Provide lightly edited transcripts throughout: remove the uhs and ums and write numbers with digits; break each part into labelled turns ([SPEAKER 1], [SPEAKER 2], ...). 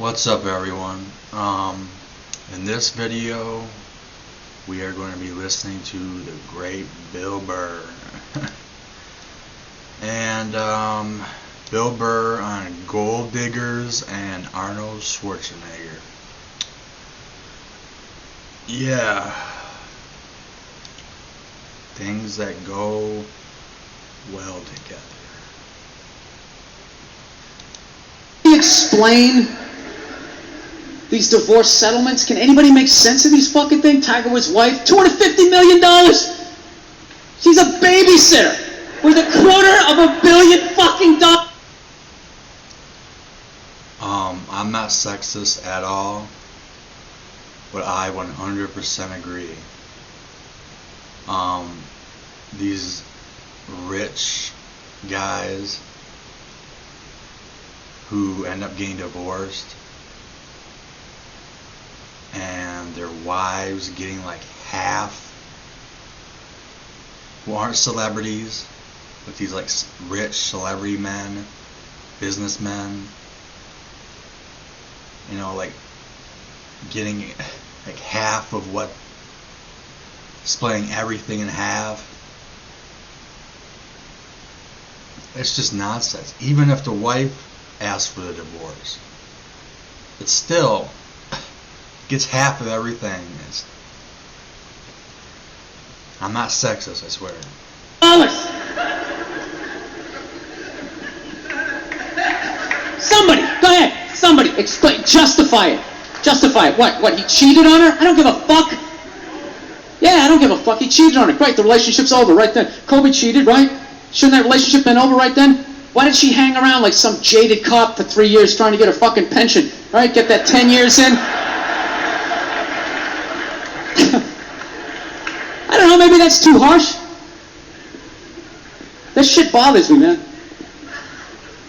[SPEAKER 1] What's up, everyone? In this video we are going to be listening to the great Bill Burr. And Bill Burr on gold diggers and Arnold Schwarzenegger. Yeah, things that go well together.
[SPEAKER 2] Explain these divorce settlements? Can anybody make sense of these fucking things? Tiger Woods' wife, $250 million. She's a babysitter with $250 million fucking dollars.
[SPEAKER 1] I'm not sexist at all, but I 100% agree. These rich guys who end up getting divorced and their wives getting like half, who aren't celebrities, but these like rich celebrity men, businessmen, you know, like getting like half of what, splitting everything in half. It's just nonsense. Even if the wife asks for the divorce, it still gets half of everything. I'm not sexist, I swear.
[SPEAKER 2] Somebody, go ahead. Somebody, explain, justify it. Justify it. What, he cheated on her? I don't give a fuck. Yeah, I don't give a fuck. He cheated on her. Great, the relationship's over right then. Kobe cheated, right? Shouldn't that relationship been over right then? Why did she hang around like some jaded cop for 3 years trying to get her fucking pension? Right? Get that 10 years in? I don't know, maybe that's too harsh. That shit bothers me, man.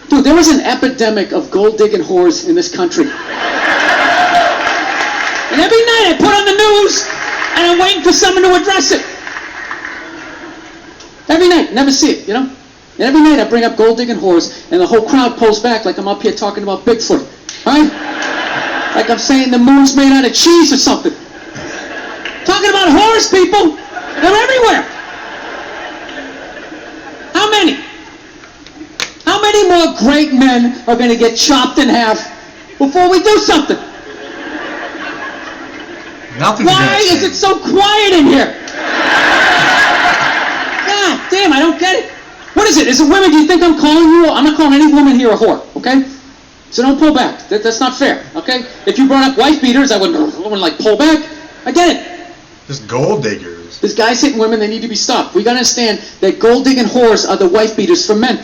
[SPEAKER 2] Dude, there was an epidemic of gold-digging whores in this country. And every night I put on the news, and I'm waiting for someone to address it. Every night, never see it, you know? And every night I bring up gold-digging whores, and the whole crowd pulls back like I'm up here talking about Bigfoot, right? Like I'm saying the moon's made out of cheese or something. Talking about whores, people! They're everywhere! How many? How many more great men are going to get chopped in half before we do something? Why is it so quiet in here? God damn, I don't get it. What is it? Is it women? Do you think I'm calling you? I'm not calling any woman here a whore, okay? So don't pull back. That's not fair, okay? If you brought up wife beaters, I wouldn't like pull back. I get it.
[SPEAKER 1] Just gold diggers.
[SPEAKER 2] There's guys hitting women, they need to be stopped. We gotta understand that gold digging whores are the wife beaters for men.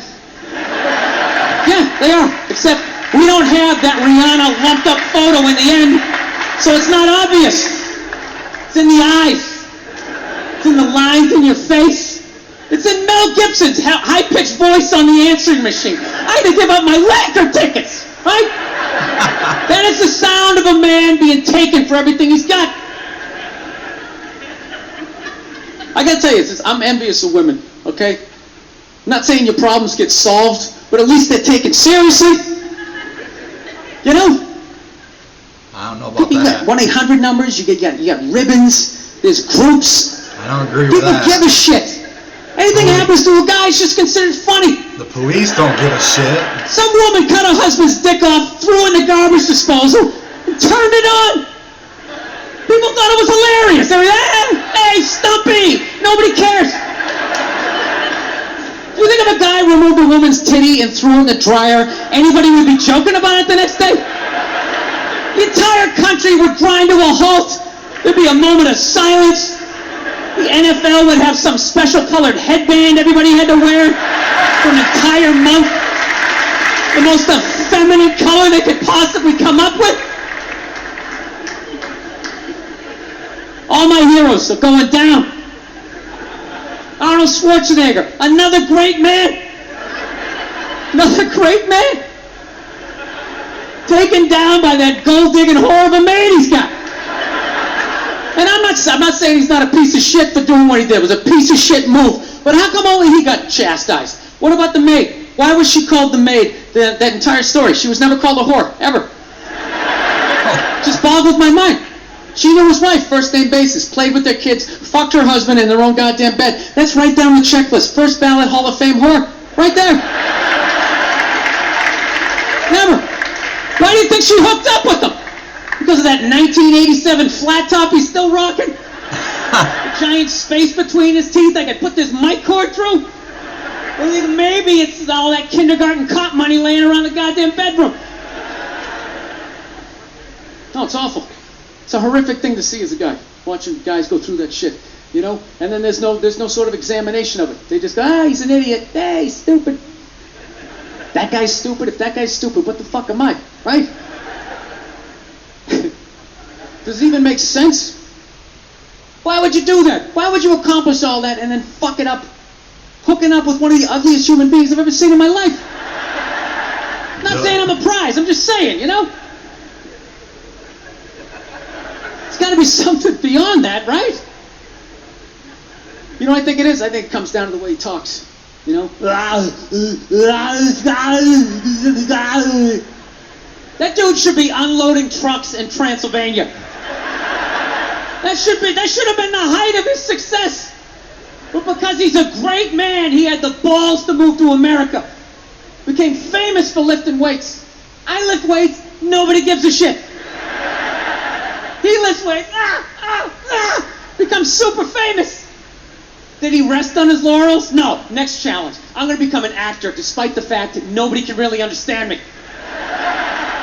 [SPEAKER 2] Yeah, they are. Except we don't have that Rihanna lumped up photo in the end, so it's not obvious. It's in the eyes. It's in the lines in your face. It's in Mel Gibson's high-pitched voice on the answering machine. I had to give up my Laker tickets, right? That is the sound of a man being taken for everything he's got. I gotta tell you, I'm envious of women, okay? I'm not saying your problems get solved, but at least they're taken seriously. You know?
[SPEAKER 1] I don't know about
[SPEAKER 2] you
[SPEAKER 1] that.
[SPEAKER 2] got 1-800 numbers, you got ribbons, there's groups.
[SPEAKER 1] I don't agree with that.
[SPEAKER 2] People give a shit. Anything happens to a guy is just considered funny.
[SPEAKER 1] The police don't give a shit.
[SPEAKER 2] Some woman cut her husband's dick off, threw it in the garbage disposal, and turned it on. People thought it was hilarious. They were like, hey, Stumpy! Nobody cares. Do you think if a guy removed a woman's titty and threw it in the dryer, anybody would be joking about it the next day? The entire country would grind to a halt. There'd be a moment of silence. The NFL would have some special colored headband everybody had to wear for an entire month. The most effeminate color they could possibly come up with. All my heroes are going down. Arnold Schwarzenegger, another great man. Another great man. Taken down by that gold-digging whore of a man he's got. And I'm not saying he's not a piece of shit for doing what he did. It was a piece of shit move. But how come only he got chastised? What about the maid? Why was she called the maid that entire story? She was never called a whore, ever. Just boggles my mind. She knew his wife, first name basis, played with their kids, fucked her husband in their own goddamn bed. That's right down the checklist. First ballot Hall of Fame whore. Right there. Never. Why do you think she hooked up with him? Because of that 1987 flat top he's still rocking? A giant space between his teeth I could put this mic cord through? Well, maybe it's all that kindergarten cop money laying around the goddamn bedroom. No, it's awful. It's a horrific thing to see as a guy, watching guys go through that shit, you know? And then there's no sort of examination of it. They just go, he's an idiot. Hey, he's stupid. That guy's stupid. If that guy's stupid, what the fuck am I, right? Does it even make sense? Why would you do that? Why would you accomplish all that and then fuck it up, hooking up with one of the ugliest human beings I've ever seen in my life? I'm not saying I'm a prize. I'm just saying, you know? There's got to be something beyond that, right? You know what I think it is? I think it comes down to the way he talks. You know? That dude should be unloading trucks in Transylvania. That should have been the height of his success. But because he's a great man, he had the balls to move to America. Became famous for lifting weights. I lift weights, nobody gives a shit. He lifts weights, becomes super famous. Did he rest on his laurels? No. Next challenge. I'm going to become an actor despite the fact that nobody can really understand me.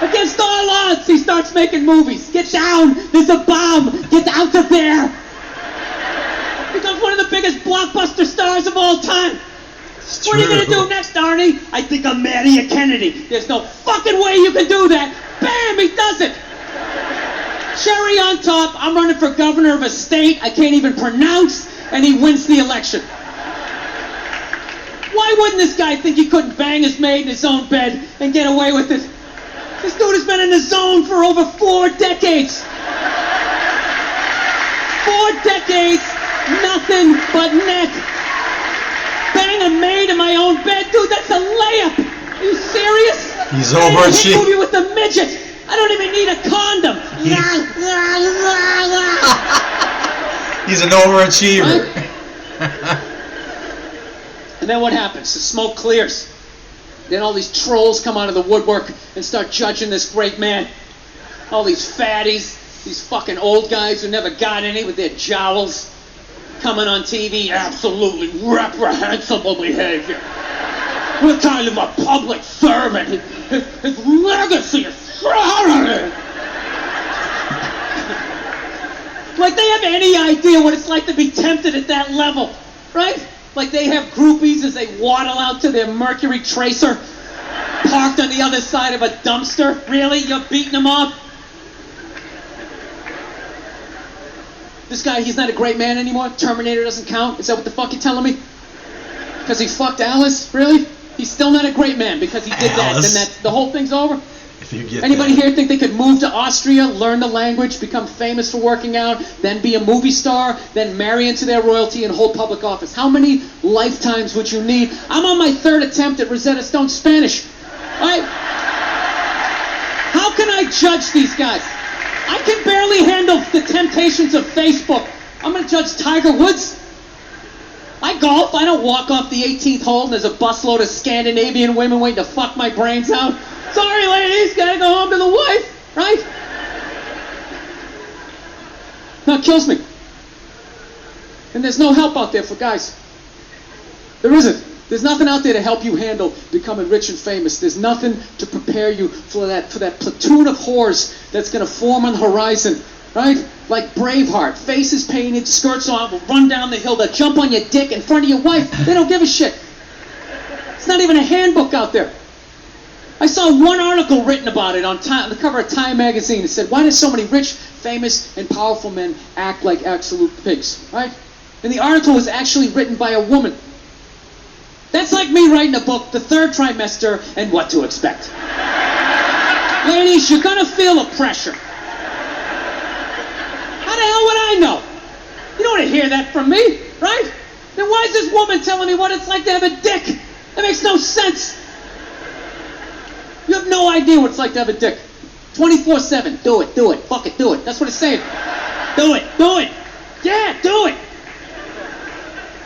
[SPEAKER 2] Against all odds, he starts making movies. Get down! There's a bomb! Get out of there! Becomes one of the biggest blockbuster stars of all time.
[SPEAKER 1] It's
[SPEAKER 2] What are you
[SPEAKER 1] true.
[SPEAKER 2] going to do next, Arnie? I think I'm marrying a Kennedy. There's no fucking way you can do that. Bam! He does it. Cherry on top, I'm running for governor of a state I can't even pronounce, and he wins the election. Why wouldn't this guy think he couldn't bang his maid in his own bed and get away with it? This dude has been in the zone for over 4 decades. 4 decades, nothing but neck. Bang a maid in my own bed, dude, that's a layup. Are you serious?
[SPEAKER 1] He's
[SPEAKER 2] I did a hit
[SPEAKER 1] overachieved.
[SPEAKER 2] movie with a midget. I don't even need a condom.
[SPEAKER 1] He's an overachiever.
[SPEAKER 2] And then what happens? The smoke clears. Then all these trolls come out of the woodwork and start judging this great man. All these fatties, these fucking old guys who never got any with their jowls, coming on TV, absolutely reprehensible behavior. What kind of a public servant? His legacy is shrouded. Like they have any idea what it's like to be tempted at that level, right? Like they have groupies as they waddle out to their Mercury Tracer, parked on the other side of a dumpster. Really? You're beating them up? This guy, he's not a great man anymore? Terminator doesn't count? Is that what the fuck you're telling me? Because he fucked Alice? Really? He's still not a great man because he did that.
[SPEAKER 1] Alice.
[SPEAKER 2] Then the whole thing's over?
[SPEAKER 1] If you get
[SPEAKER 2] Anybody
[SPEAKER 1] that.
[SPEAKER 2] here think they could move to Austria, learn the language, become famous for working out, then be a movie star, then marry into their royalty and hold public office? How many lifetimes would you need? I'm on my 3rd attempt at Rosetta Stone Spanish. How can I judge these guys? I can barely handle the temptations of Facebook. I'm going to judge Tiger Woods? I golf. I don't walk off the 18th hole and there's a busload of Scandinavian women waiting to fuck my brains out. Sorry, ladies, gotta go home to the wife, right? No, it kills me. And there's no help out there for guys. There isn't. There's nothing out there to help you handle becoming rich and famous. There's nothing to prepare you for that platoon of whores that's gonna form on the horizon, right? Like Braveheart, faces painted, skirts on, will run down the hill, they'll jump on your dick in front of your wife. They don't give a shit. It's not even a handbook out there. I saw one article written about it on the cover of Time magazine. It said, why do so many rich, famous, and powerful men act like absolute pigs, right? And the article was actually written by a woman. That's like me writing a book, The 3rd Trimester, and What to Expect. Ladies, you're gonna feel the pressure. How the hell would I know? You don't want to hear that from me, right? Then why is this woman telling me what it's like to have a dick? That makes no sense. You have no idea what it's like to have a dick. 24/7. Do it. Fuck it, do it. That's what it's saying. Do it. Yeah, do it.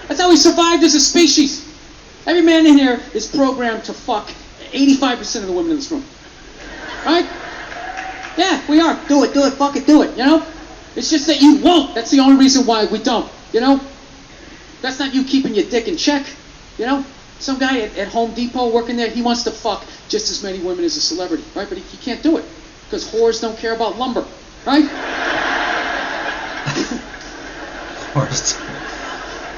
[SPEAKER 2] That's how we survived as a species. Every man in here is programmed to fuck 85% of the women in this room. Right? Yeah, we are. Do it, fuck it, do it, you know? It's just that you won't. That's the only reason why we don't, you know? That's not you keeping your dick in check, you know? Some guy at Home Depot working there, he wants to fuck just as many women as a celebrity, right? But he can't do it because whores don't care about lumber, right?
[SPEAKER 1] Whores.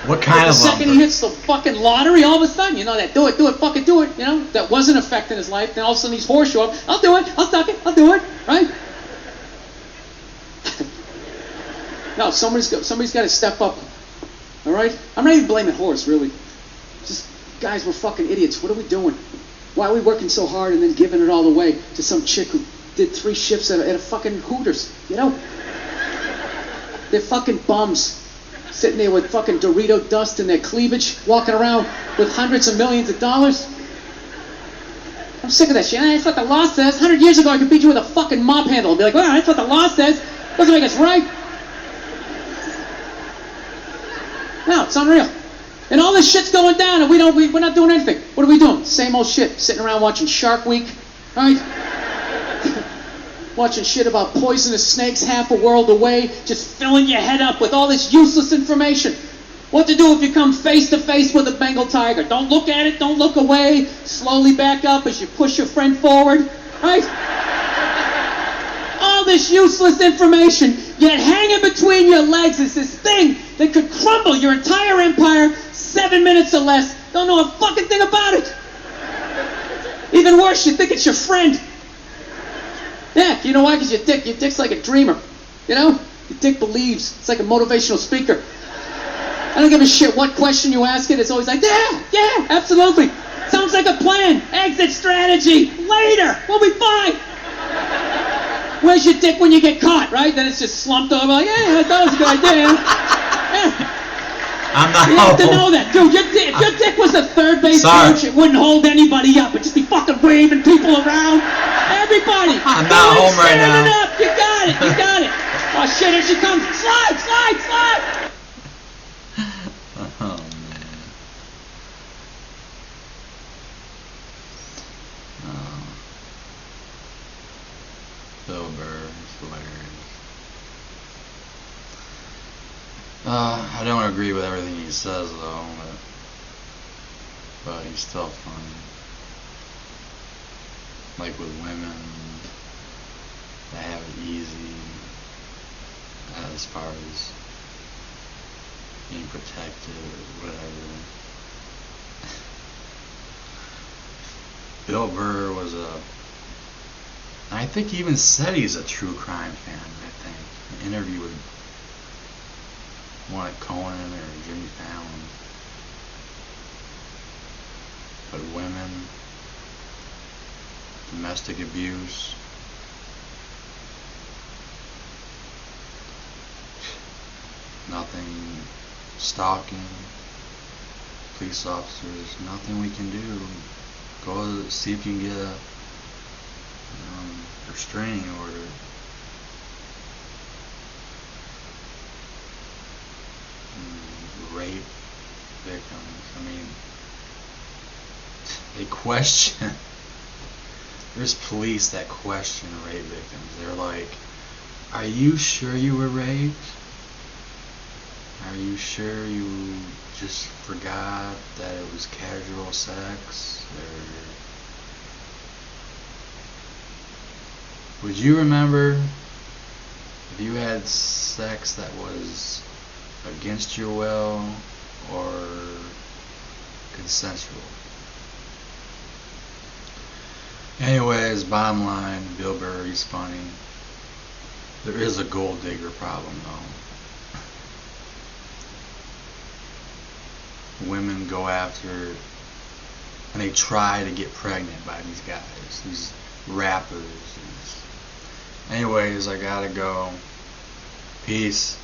[SPEAKER 1] What kind
[SPEAKER 2] But
[SPEAKER 1] of
[SPEAKER 2] the second
[SPEAKER 1] lumber?
[SPEAKER 2] he hits the fucking lottery, all of a sudden, you know, that do it, fuck it, do it, you know? That wasn't affecting his life. Then all of a sudden these whores show up. I'll do it, I'll suck it, I'll do it, right? No, somebody's got to step up. All right? I'm not even blaming whores, really. Just, guys, we're fucking idiots. What are we doing? Why are we working so hard and then giving it all away to some chick who did 3 shifts at a fucking Hooters? You know? They're fucking bums. Sitting there with fucking Dorito dust in their cleavage, walking around with hundreds of millions of dollars. I'm sick of that shit. That's what the law says. 100 years ago, I could beat you with a fucking mop handle and be like, well, that's what the law says. Doesn't make us right. No, it's unreal. And all this shit's going down, and we're not doing anything. What are we doing? Same old shit. Sitting around watching Shark Week, right? Watching shit about poisonous snakes half a world away, just filling your head up with all this useless information. What to do if you come face to face with a Bengal tiger? Don't look at it, don't look away. Slowly back up as you push your friend forward, right? All this useless information, yet hanging between your legs is this thing that could crumble your entire empire 7 minutes or less. Don't know a fucking thing about it. Even worse, you think it's your friend. Yeah, you know why? Because your dick's like a dreamer. You know? Your dick believes. It's like a motivational speaker. I don't give a shit what question you ask it. It's always like, yeah, absolutely. Sounds like a plan. Exit strategy. Later. We'll be fine. Where's your dick when you get caught, right? Then it's just slumped over like, yeah, that was a good idea. Yeah.
[SPEAKER 1] I'm not
[SPEAKER 2] You have to
[SPEAKER 1] home.
[SPEAKER 2] know that. Dude, if your dick was a third base coach, it wouldn't hold anybody up. It'd just be fucking waving people around. Everybody.
[SPEAKER 1] I'm not home right
[SPEAKER 2] Stand
[SPEAKER 1] now.
[SPEAKER 2] it up. You got it. Oh, shit, here she comes. Slide.
[SPEAKER 1] Oh, man. Oh. Bill Burr is hilarious. I don't agree with everything he says, though, but he's still funny. Like with women, they have it easy as far as being protected or whatever. Bill Burr I think he even said he's a true crime fan, I think. An interview with one at Conan or Jimmy Fallon. But women, domestic abuse, nothing, stalking, police officers, nothing we can do. Go see if you can get a restraining order. Rape victims. I mean, they question. There's police that question rape victims. They're like, "Are you sure you were raped? Are you sure you just forgot that it was casual sex? Or would you remember if you had sex that was against your will or consensual?" Anyways, bottom line, Bill Burr, he's funny. There is a gold digger problem, though. Women go after and they try to get pregnant by these guys, these rappers. Anyways, I gotta go. Peace.